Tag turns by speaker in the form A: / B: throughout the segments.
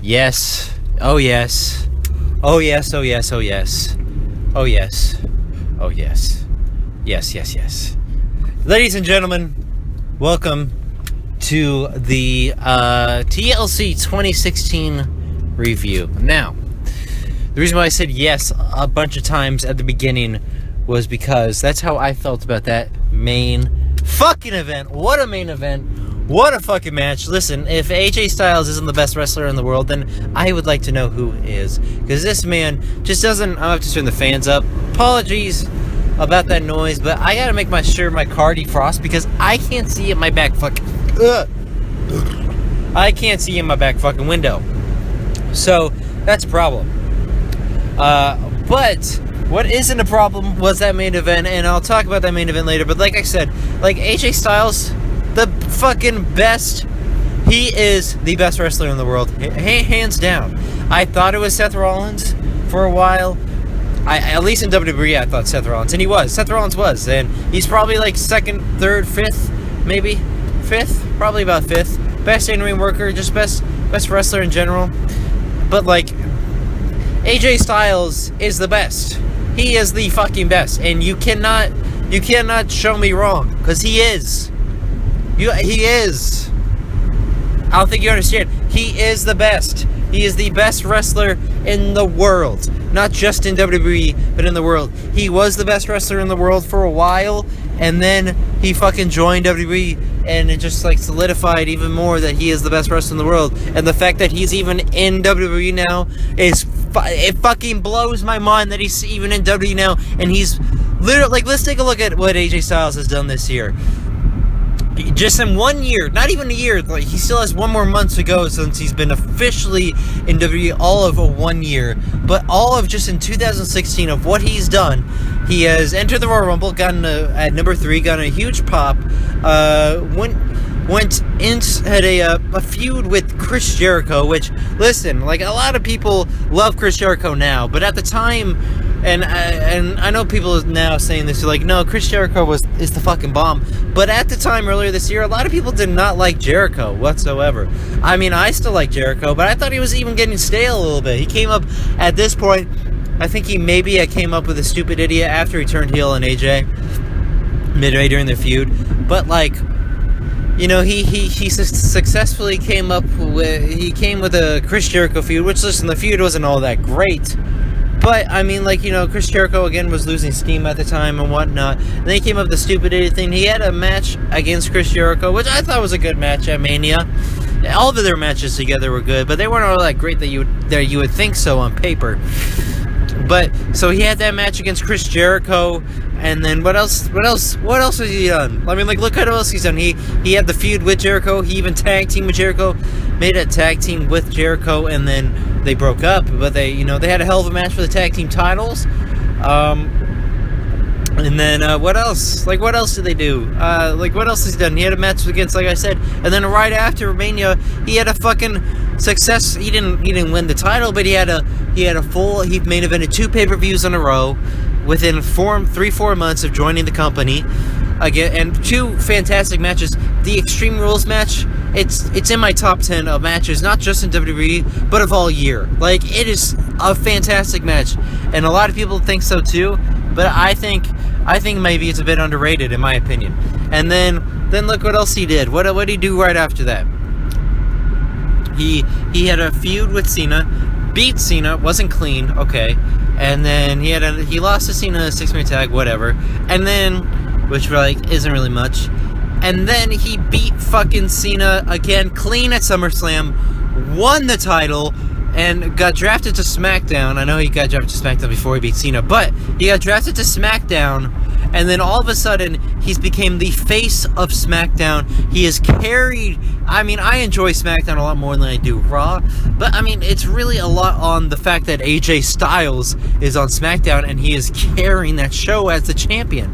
A: Yes. Oh yes. Oh yes, oh yes, oh yes. Oh yes. Oh yes. Yes, yes, yes. Ladies and gentlemen, welcome to the TLC 2016 review. Now, the reason why I said yes a bunch of times at the beginning was because that's how I felt about that main fucking event. What a main event. What a fucking match. Listen, if AJ Styles isn't the best wrestler in the world, then I would like to know who is. Because this man just doesn't... I'll have to turn the fans up. Apologies about that noise, but I gotta make sure my car defrosts because I can't see in my back fucking... I can't see in my back fucking window. So, that's a problem. But what isn't a problem was that main event, and I'll talk about that main event later. But like I said, like AJ Styles, the fucking best. He is the best wrestler in the world, hands down. I thought it was Seth Rollins for a while. At least in WWE, I thought Seth Rollins, and he was. Seth Rollins was, and he's probably like second, third, fifth, maybe fifth, probably about fifth. Best in-ring worker, just best wrestler in general. But like, AJ Styles is the best. He is the fucking best, and you cannot show me wrong, because he is. He is. I don't think you understand. He is the best. He is the best wrestler in the world. Not just in WWE, but in the world. He was the best wrestler in the world for a while, and then he fucking joined WWE, and it just like solidified even more that he is the best wrestler in the world. And the fact that he's even in WWE now is it fucking blows my mind that he's even in WWE now, and he's literally like, let's take a look at what AJ Styles has done this year. Just in 1 year, not even a year, like he still has one more month to go since he's been officially in WWE, all of 1 year, but all of just in 2016 of what he's done. He has entered the Royal Rumble, gotten at number 3, gotten a huge pop, went in, had a feud with Chris Jericho, which, listen, like a lot of people love Chris Jericho now, but at the time, and I know people now saying this, like, no, Chris Jericho is the fucking bomb. But at the time, earlier this year, a lot of people did not like Jericho whatsoever. I mean, I still like Jericho, but I thought he was even getting stale a little bit. He came up, at this point, I think he came up with a stupid idiot after he turned heel on AJ, midway during their feud. But, like, you know, he successfully came with a Chris Jericho feud, which, listen, the feud wasn't all that great. But, I mean, like, you know, Chris Jericho, again, was losing steam at the time and whatnot. And then he came up with the stupid idiot thing. He had a match against Chris Jericho, which I thought was a good match at Mania. All of their matches together were good, but they weren't all that great that you would think so on paper. But, so he had that match against Chris Jericho, and then what else has he done? I mean, like, look at what else he's done. He had the feud with Jericho, he even tag teamed with Jericho, made a tag team with Jericho, and then they broke up, but they had a hell of a match for the tag team titles. And then, what else? Like, what else did they do? Like, what else has he done? He had a match against, like I said, and then right after Mania, he had a fucking success. He didn't win the title, but he main evented 2 pay-per-views in a row within 3-4 months of joining the company. Again, and 2 fantastic matches. The Extreme Rules match, it's in my top 10 of matches, not just in WWE, but of all year. Like, it is a fantastic match, and a lot of people think so too. But I think maybe it's a bit underrated, in my opinion. And then look what else he did. What did he do right after that? He had a feud with Cena, beat Cena, wasn't clean, okay. And then he lost to Cena in a 6-man tag, whatever. And then, which like isn't really much. And then he beat fucking Cena again, clean at SummerSlam, won the title, and got drafted to SmackDown. I know he got drafted to SmackDown before he beat Cena, but he got drafted to SmackDown, and then all of a sudden, he's became the face of SmackDown. He is carried... I mean, I enjoy SmackDown a lot more than I do Raw, but, I mean, it's really a lot on the fact that AJ Styles is on SmackDown, and he is carrying that show as the champion.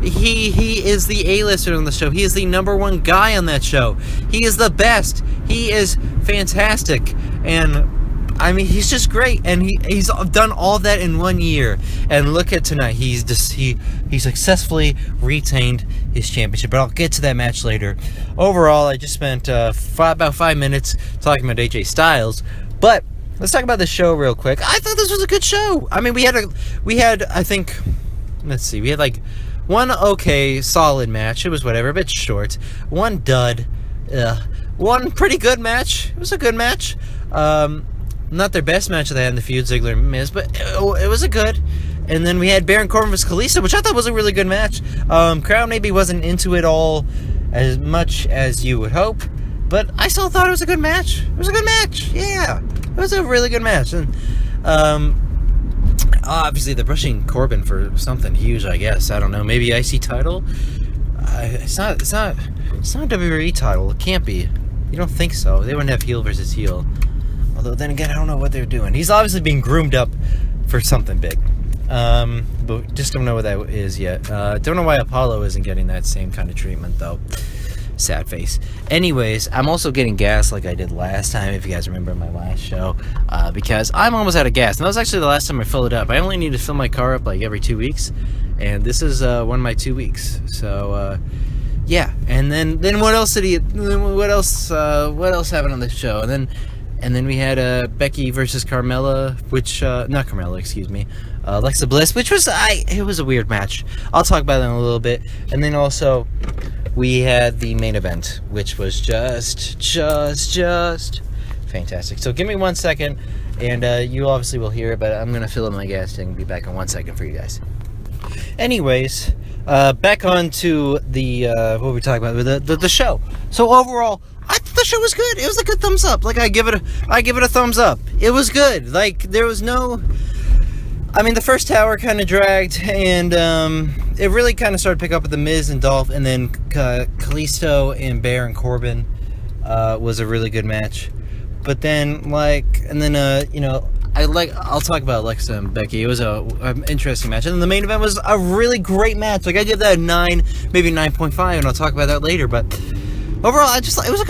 A: He is the A-lister on the show. He is the number 1 guy on that show. He is the best. He is fantastic, and... I mean, he's just great, and he's done all that in 1 year. And look at tonight, he successfully retained his championship. But I'll get to that match later. Overall, I just spent about 5 minutes talking about AJ Styles. But let's talk about the show real quick. I thought this was a good show. I mean, we had I think, let's see, we had like one okay solid match. It was whatever, a bit short. One dud. One pretty good match. It was a good match. Not their best match that they had in the feud, Ziggler and Miz, but it was a good. And then we had Baron Corbin vs. Kalisto, which I thought was a really good match. Crowd maybe wasn't into it all as much as you would hope, but I still thought it was a good match. It was a good match, yeah. It was a really good match. And obviously they're pushing Corbin for something huge, I guess. I don't know, maybe IC title? It's not a WWE title. It can't be. You don't think so? They wouldn't have heel versus heel. Although then again, I don't know what they're doing. He's obviously being groomed up for something big. But just don't know what that is yet. Don't know why Apollo isn't getting that same kind of treatment though. Sad face. Anyways, I'm also getting gas like I did last time, if you guys remember my last show, because I'm almost out of gas. And that was actually the last time I filled it up. I only need to fill my car up like every 2 weeks, and this is one of my 2 weeks. So yeah. And then what else what else happened on this show? And then we had Becky versus Carmella, which not Carmella, excuse me, Alexa Bliss, which was it was a weird match. I'll talk about that in a little bit. And then also we had the main event, which was just fantastic. So give me 1 second, and you obviously will hear it, but I'm gonna fill up my gas tank and be back in 1 second for you guys. Anyways, back on to the what were we talking about, the show. So overall, I thought the show was good. It was a good thumbs up. Like I give it a thumbs up. It was good. Like there was no, I mean, the first hour kind of dragged, and it really kind of started to pick up with the Miz and Dolph, and then Kalisto and Baron Corbin was a really good match. But then I'll talk about Alexa and Becky. It was an interesting match, and then the main event was a really great match. Like I give that a 9, maybe 9.5, and I'll talk about that later. But overall, it was a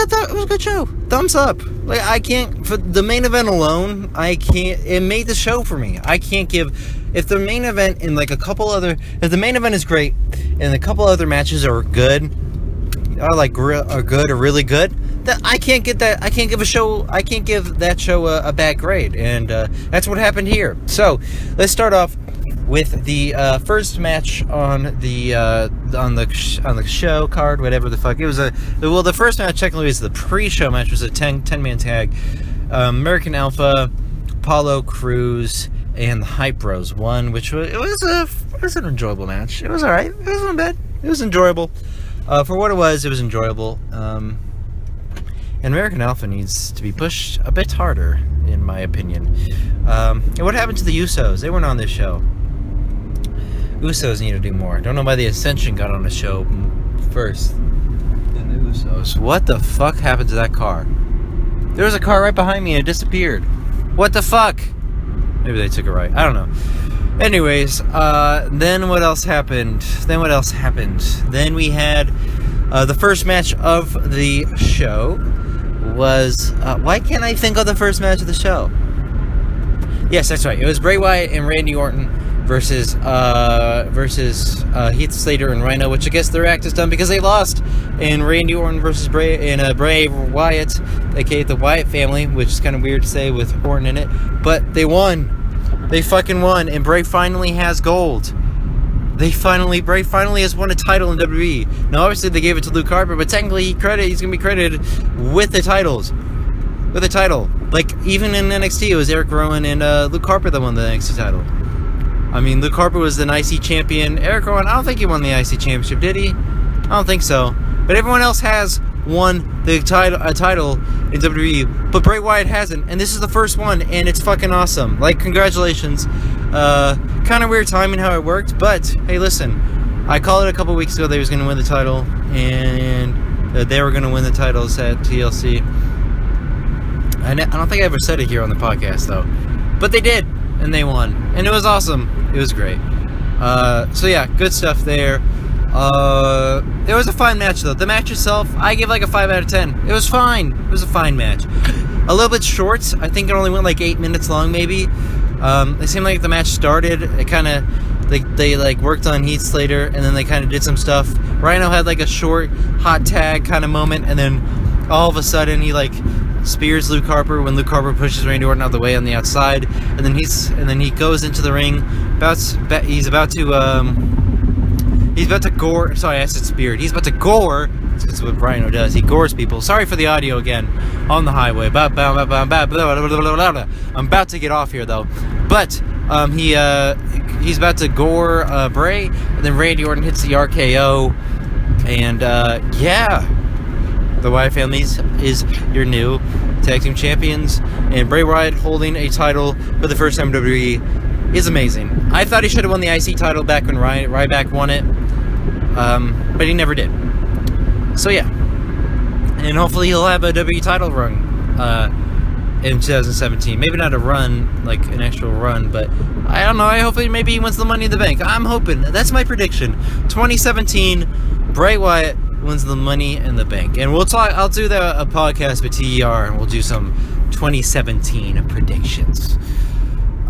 A: good show. Thumbs up. Like I can't, for the main event alone, it made the show for me. I can't give, if the main event in like if the main event is great and a couple other matches are good, or really good, that I can't give that show a bad grade, and that's what happened here. So let's start off with the first match on the show card, whatever the fuck it was. The first match technically was the pre-show match, was a 10-man tag. American Alpha, Apollo Crews, and the Hype Bros won, which was an enjoyable match. It was alright. It wasn't bad. It was enjoyable. For what it was enjoyable. And American Alpha needs to be pushed a bit harder, in my opinion. And what happened to the Usos? They weren't on this show. Usos need to do more. Don't know why the Ascension got on the show first than the Usos. What the fuck happened to that car? There was a car right behind me and it disappeared. What the fuck? Maybe they took it right. I don't know. Anyways, then what else happened? Then we had the first match of the show was... why can't I think of the first match of the show? Yes, that's right. It was Bray Wyatt and Randy Orton versus Heath Slater and Rhino, which I guess their act is done because they lost. And Randy Orton versus Bray Wyatt, aka the Wyatt family, which is kind of weird to say with Orton in it, but they won. They fucking won, and Bray finally has gold. Bray finally has won a title in WWE. Now, obviously, they gave it to Luke Harper, but technically, he's gonna be credited with the titles. With the title. Like, even in NXT, it was Eric Rowan and Luke Harper that won the NXT title. I mean, Luke Harper was an IC champion. Eric Rowan, I don't think he won the IC championship, did he? I don't think so. But everyone else has won the title in WWE, but Bray Wyatt hasn't, and this is the first one, and it's fucking awesome. Like, congratulations. Kind of weird timing how it worked, but hey, listen, I called it a couple weeks ago they was going to win the title, and they were going to win the titles at TLC. I don't think I ever said it here on the podcast, though, but they did, and they won, and it was awesome. It was great. So yeah, good stuff there. It was a fine match, though. The match itself, I give like a 5 out of 10. It was fine. It was a fine match. A little bit short. I think it only went like 8 minutes long, maybe. It seemed like the match started. It kind of, they like worked on Heath Slater, and then they kind of did some stuff. Rhino had like a short hot tag kind of moment, and then all of a sudden he like spears Luke Harper when Luke Harper pushes Randy Orton out of the way on the outside, and then he goes into the ring. He's about to gore. Sorry, I said speared. He's about to gore. That's what Rhino does. He gores people. Sorry for the audio again on the highway. I'm about to get off here though, but he's about to gore Bray, and then Randy Orton hits the RKO, and the Wyatt family is your new tag team champions, and Bray Wyatt holding a title for the first time in WWE is amazing. I thought he should have won the IC title back when Ryback won it, but he never did. So yeah, and hopefully he'll have a WWE title run in 2017. Maybe not a run, like an actual run, but I don't know. Hopefully maybe he wins the Money in the Bank. I'm hoping. That's my prediction. 2017, Bray Wyatt wins the Money in the Bank, and we'll talk. I'll do a podcast with TER, and we'll do some 2017 predictions.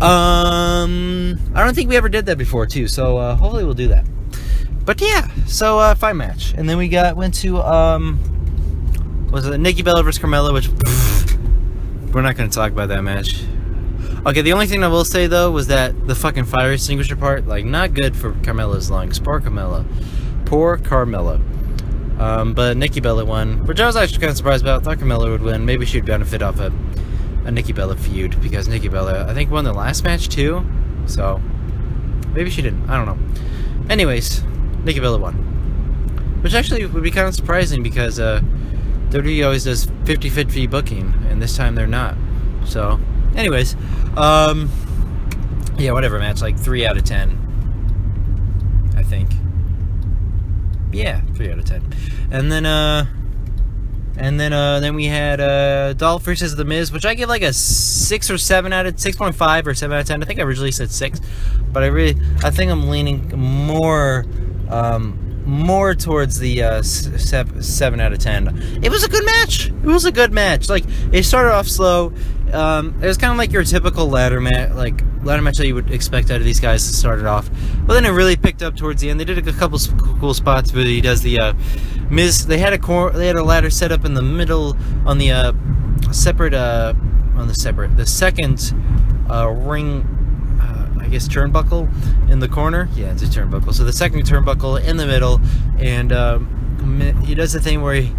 A: I don't think we ever did that before too, so hopefully we'll do that. But yeah, so fine match, and then we went to was it Nikki Bella versus Carmella, which we're not going to talk about that match. Okay, the only thing I will say though was that the fucking fire extinguisher part, like, not good for Carmella's lungs. Poor Carmella. But Nikki Bella won, which I was actually kind of surprised about. I thought Carmella would win. Maybe she'd benefit off a Nikki Bella feud, because Nikki Bella, I think, won the last match too. So maybe she didn't. I don't know. Anyways, Nikki Bella won, which actually would be kind of surprising, because WWE always does 50-50 booking, and this time they're not. So, anyways, yeah, whatever match, like 3 out of 10, I think. Yeah, 3 out of 10. And then we had Dolph versus The Miz, which I give like a 6.5 or 7 out of 10. I think I originally said 6, but I think I'm leaning more towards the 7 out of 10. It was a good match. Like, it started off slow. It was kind of like your typical ladder match that you would expect out of these guys to start it off. But then it really picked up towards the end. They did a couple cool spots where he does the Miz. They had a ladder set up in the middle on the second ring, I guess, turnbuckle in the corner. Yeah, it's a turnbuckle. So the second turnbuckle in the middle, and he does the thing where he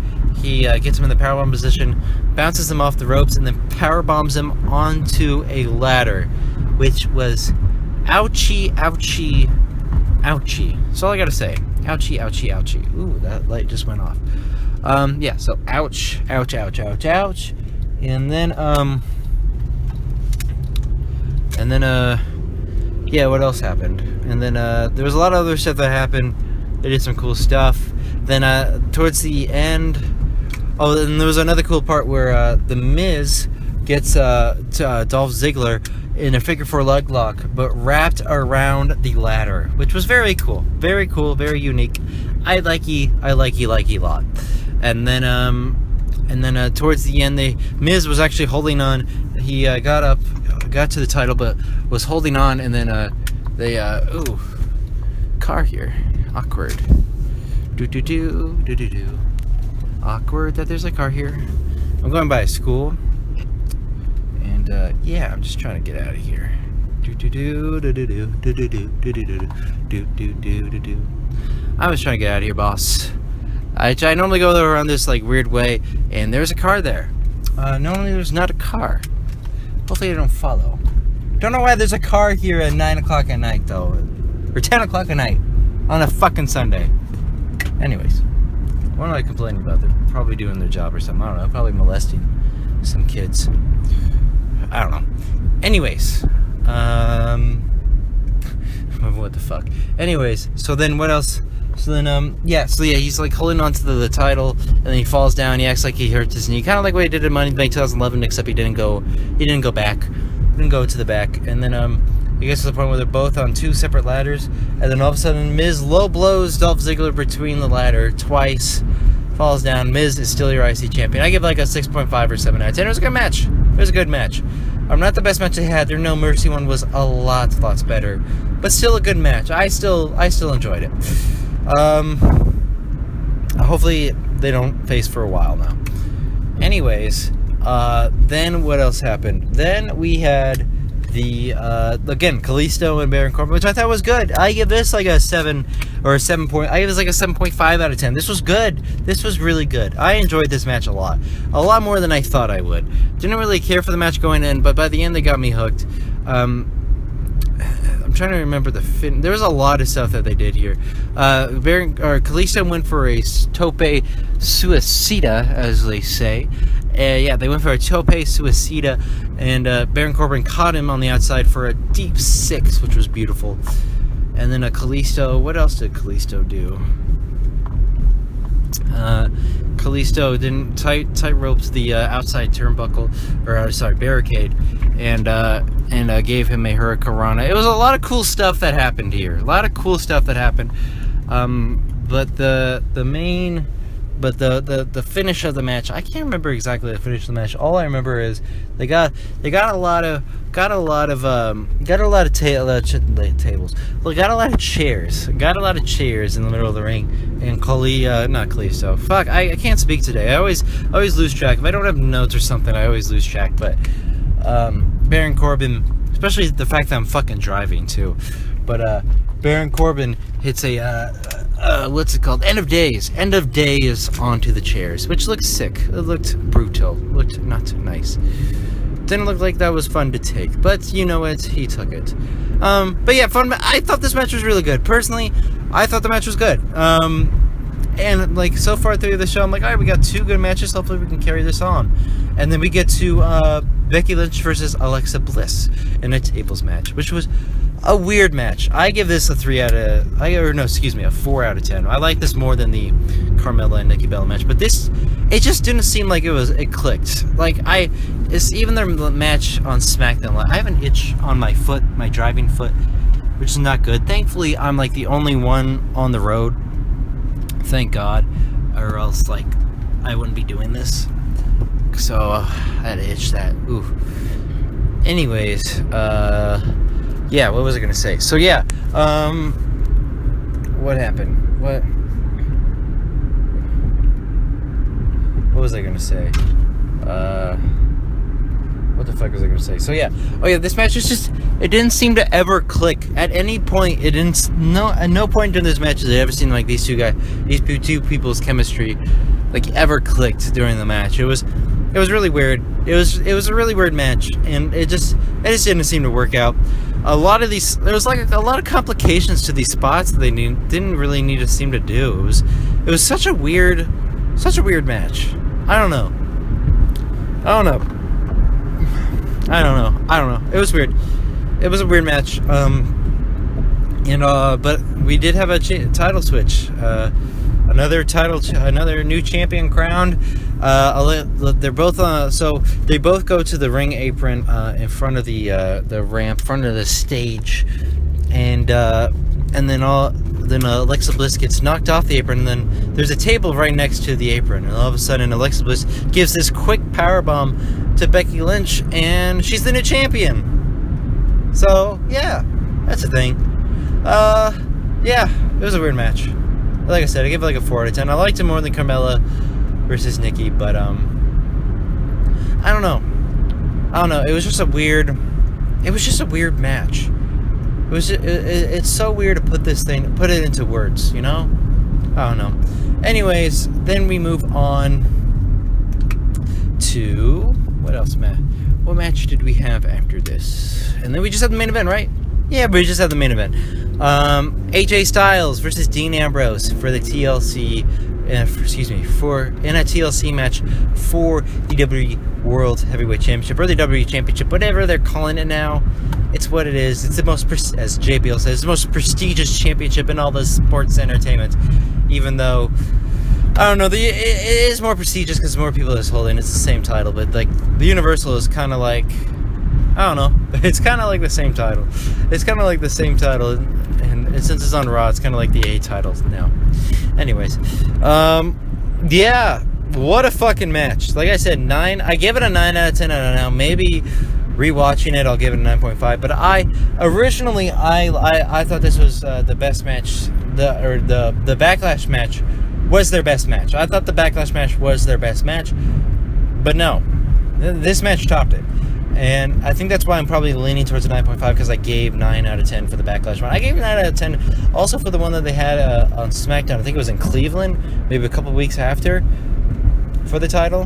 A: gets him in the powerbomb position, bounces him off the ropes, and then powerbombs him onto a ladder, which was ouchie. That's all I gotta say. Ouchie. Ooh, that light just went off. Yeah, so ouch. And then yeah, what else happened? And then there was a lot of other stuff that happened. They did some cool stuff. Then towards the end, and there was another cool part where The Miz gets Dolph Ziggler in a figure 4 leg lock, but wrapped around the ladder, which was very cool, very unique. I like a lot. And then towards the end, Miz was actually holding on. He got to the title, but was holding on, and then car here, awkward. Awkward that there's a car here. I'm going by a school, and yeah, I'm just trying to get out of here. I was trying to get out of here, boss. I normally go around this like weird way, and there's a car there. Normally there's not a car. Hopefully I don't follow. Don't know why there's a car here at 9 o'clock at night though, or 10 o'clock at night on a fucking Sunday. Anyways, what am I complaining about? They're probably doing their job or something. I don't know. Probably molesting some kids. I don't know. Anyways, what the fuck? Anyways, so then what else? So then, he's like holding on to the title, and then he falls down. He acts like he hurts his knee, kind of like what he did in Money in the Bank 2011, except he didn't go back. He didn't go to the back, and then he gets to the point where they're both on 2 separate ladders, and then all of a sudden, Miz low blows Dolph Ziggler between the ladder twice, falls down. Miz is still your IC champion. I give like a 6.5 or 7 out of 10. It was a good match. It was a good match. Not the best match they had. Their No Mercy one was a lot better, but still a good match. I still enjoyed it. Hopefully they don't face for a while now. Anyways, Then what else happened? Then we had the again, Kalisto and Baron Corbin, which I thought was good. I give this like a 7 or a 7 point. I give this like a 7.5 out of 10. This was good. This was really good. I enjoyed this match a lot more than I thought I would. Didn't really care for the match going in, but by the end they got me hooked. I'm trying to remember the fin. There was a lot of stuff that they did here. Kalisto went for a tope suicida, as they say. Yeah, they went for a tope suicida, and Baron Corbin caught him on the outside for a deep 6, which was beautiful. And then Kalisto. What else did Kalisto do? Kalisto then tight roped the outside turnbuckle, barricade, and gave him a hurricanrana. It was a lot of cool stuff that happened here. A lot of cool stuff that happened. But the finish of the match, I can't remember exactly the finish of the match. All I remember is they got a lot of tables. Well, got a lot of chairs. Got a lot of chairs in the middle of the ring. And not Kalisto. Fuck, I can't speak today. I always lose track. If I don't have notes or something, I always lose track. But Baron Corbin, especially the fact that I'm fucking driving too. But Baron Corbin hits a what's it called? End of days onto the chairs, which looked sick. It looked brutal. It looked not nice. Didn't look like that was fun to take, but you know what? He took it. But yeah, fun. I thought this match was really good. Personally, I thought the match was good. And like so far through the show, I'm like, all right, we got 2 good matches. Hopefully, we can carry this on. And then we get to Becky Lynch versus Alexa Bliss in a tables match, which was a weird match. I give this a 4 out of 10. I like this more than the Carmella and Nikki Bella match, but this, it just didn't seem like it clicked. Like it's even their match on SmackDown. I have an itch on my foot, my driving foot, which is not good. Thankfully, I'm like the only one on the road. Thank God, or else like I wouldn't be doing this. So I had to itch that. Ooh. Anyways, yeah, what was I gonna say? So yeah, what happened? What was I gonna say? What the fuck was I gonna say? So yeah, this match is just, it didn't seem to ever click at any point. It didn't. At no point during this match did I ever seem like these two people's chemistry like ever clicked during the match. It was really weird. It was a really weird match, and it just didn't seem to work out. There was like a lot of complications to these spots that they didn't really need to seem to do. It was such a weird match. I don't know. It was weird. It was a weird match. But we did have a title switch. Another new champion crowned. They're both so they both go to the ring apron in front of the ramp, front of the stage, and then Alexa Bliss gets knocked off the apron, and then there's a table right next to the apron, and all of a sudden Alexa Bliss gives this quick powerbomb to Becky Lynch, and she's the new champion. So yeah, that's a thing. Yeah, it was a weird match. Like I said, I give it like a 4 out of 10. I liked it more than Carmella versus Nikki, but I don't know. It was just a weird match. It's so weird to put it into words, you know? I don't know. Anyways, then we move on to what else, Matt? What match did we have after this? And then we just had the main event, right? Yeah, we just had the main event. AJ Styles versus Dean Ambrose for the TLC, in a TLC match for the WWE World Heavyweight Championship, or the WWE Championship, whatever they're calling it now. It's what it is. It's the most, as JBL says, the most prestigious championship in all the sports entertainment. Even though, I don't know, it is more prestigious because more people is holding. It's the same title, but like the Universal is kind of like, I don't know. It's kind of like the same title. And since it's on Raw, it's kind of like the A titles now. Anyways, yeah, what a fucking match. Like I said, 9. I gave it a 9 out of 10. I don't know. Maybe rewatching it, I'll give it a 9.5. But I thought this was the best match. The Backlash match was their best match. I thought the Backlash match was their best match, but no. This match topped it. And I think that's why I'm probably leaning towards a 9.5, because I gave 9 out of 10 for the Backlash one. I gave 9 out of 10 also for the one that they had on SmackDown. I think it was in Cleveland, maybe a couple weeks after, for the title,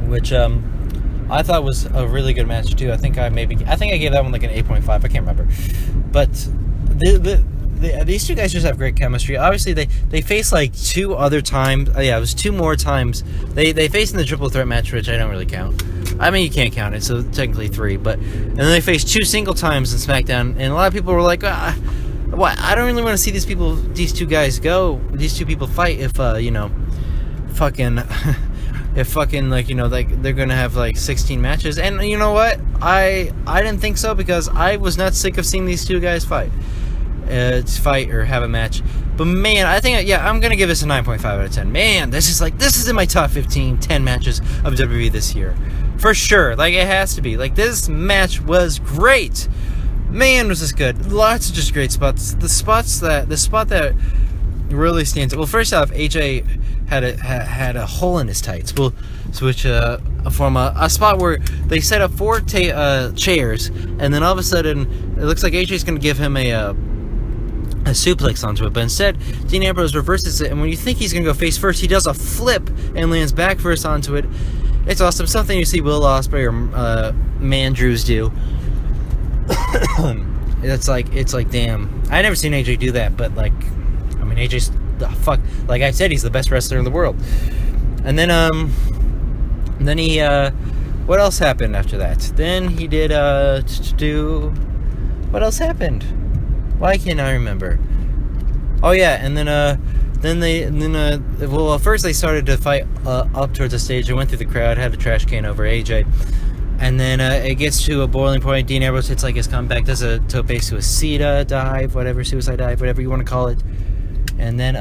A: which I thought was a really good match too. I think I gave that one like an 8.5. I can't remember, but these two guys just have great chemistry. Obviously, they faced like 2 other times. Yeah, it was 2 more times. They faced in the triple threat match, which I don't really count. I mean, you can't count it, so technically 3. And then they faced 2 single times in SmackDown, and a lot of people were like, "What? I don't really want to see these people fight if like they're gonna have like 16 matches." And you know what? I didn't think so, because I was not sick of seeing these 2 guys fight or have a match. But man, I think I'm gonna give this a 9.5 out of 10. Man, this is in my top 10 matches of WWE this year, for sure. Like, it has to be. Like, this match was great. Man, was this good. Lots of just great spots. The spot that really stands out. Well, first off, AJ had a hole in his tights. We'll switch from a spot where they set up 4 chairs, and then all of a sudden it looks like AJ's going to give him a suplex onto it, but instead Dean Ambrose reverses it, and when you think he's going to go face first, he does a flip and lands back first onto it. It's awesome. Something you see Will Ospreay or Mandrews do. It's like, damn. I never seen AJ do that, but like, I mean, AJ's like I said, he's the best wrestler in the world. And then he what else happened after that? Then he did what else happened? Why can't I remember? Oh yeah, and first they started to fight up towards the stage. They went through the crowd, had a trash can over AJ, and then it gets to a boiling point. Dean Ambrose hits like his comeback, does a tope suicida dive, suicide dive, whatever you want to call it, and then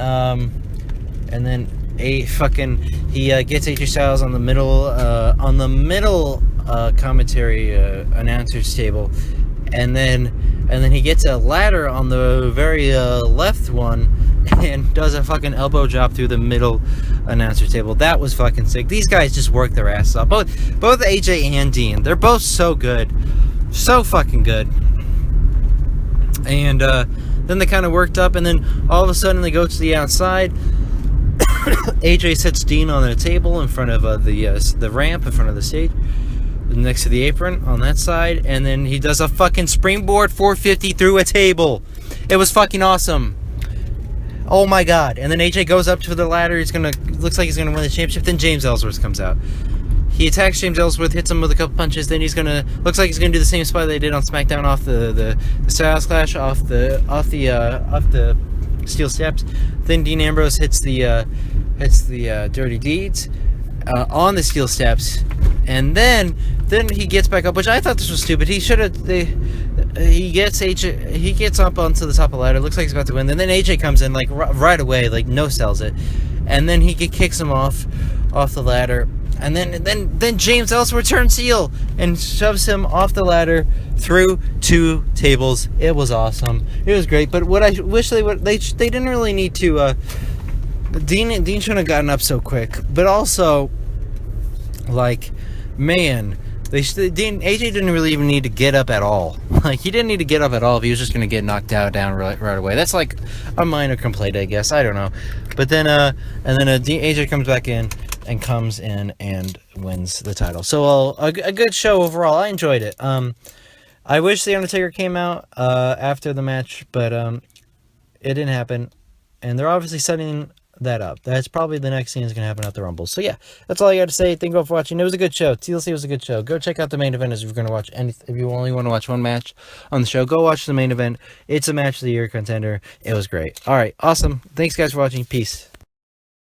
A: he gets AJ Styles on the middle commentary announcer's table, and then he gets a ladder on the very left one and does a fucking elbow drop through the middle announcer table. That was fucking sick. These guys just work their ass off. Both AJ and Dean. They're both so good. So fucking good. And then they kind of worked up, and then all of a sudden they go to the outside. AJ sets Dean on a table in front of the ramp in front of the stage, next to the apron on that side, and then he does a fucking springboard 450 through a table. It was fucking awesome. Oh my god. And then AJ goes up to the ladder. Looks like he's gonna win the championship. Then James Ellsworth comes out. He attacks James Ellsworth, hits him with a couple punches. Then looks like he's gonna do the same spot they did on SmackDown off the Styles Clash, off the steel steps. Then Dean Ambrose hits the Dirty Deeds on the steel steps, and then he gets back up, which I thought this was stupid. He gets up onto the top of the ladder. Looks like he's about to win. And then AJ comes in like right away, like no sells it, and then he kicks him off the ladder. And then James Ellsworth turns heel and shoves him off the ladder through 2 tables. It was awesome. It was great. But what I wish they didn't really need to. Dean shouldn't have gotten up so quick. But also, like, man, AJ didn't really even need to get up at all. Like, he didn't need to get up at all if he was just going to get knocked down right away. That's like a minor complaint, I guess. I don't know. But then AJ comes back in and wins the title. So a good show overall. I enjoyed it. I wish The Undertaker came out after the match, but it didn't happen. And they're obviously setting that up. That's probably the next thing that's going to happen at the Rumble. So yeah, that's all I got to say. Thank you all for watching. It was a good show. TLC was a good show. Go check out the main event if you're going to watch if you only want to watch one match on the show. Go watch the main event. It's a match of the year contender. It was great. All right, awesome. Thanks guys for watching. Peace.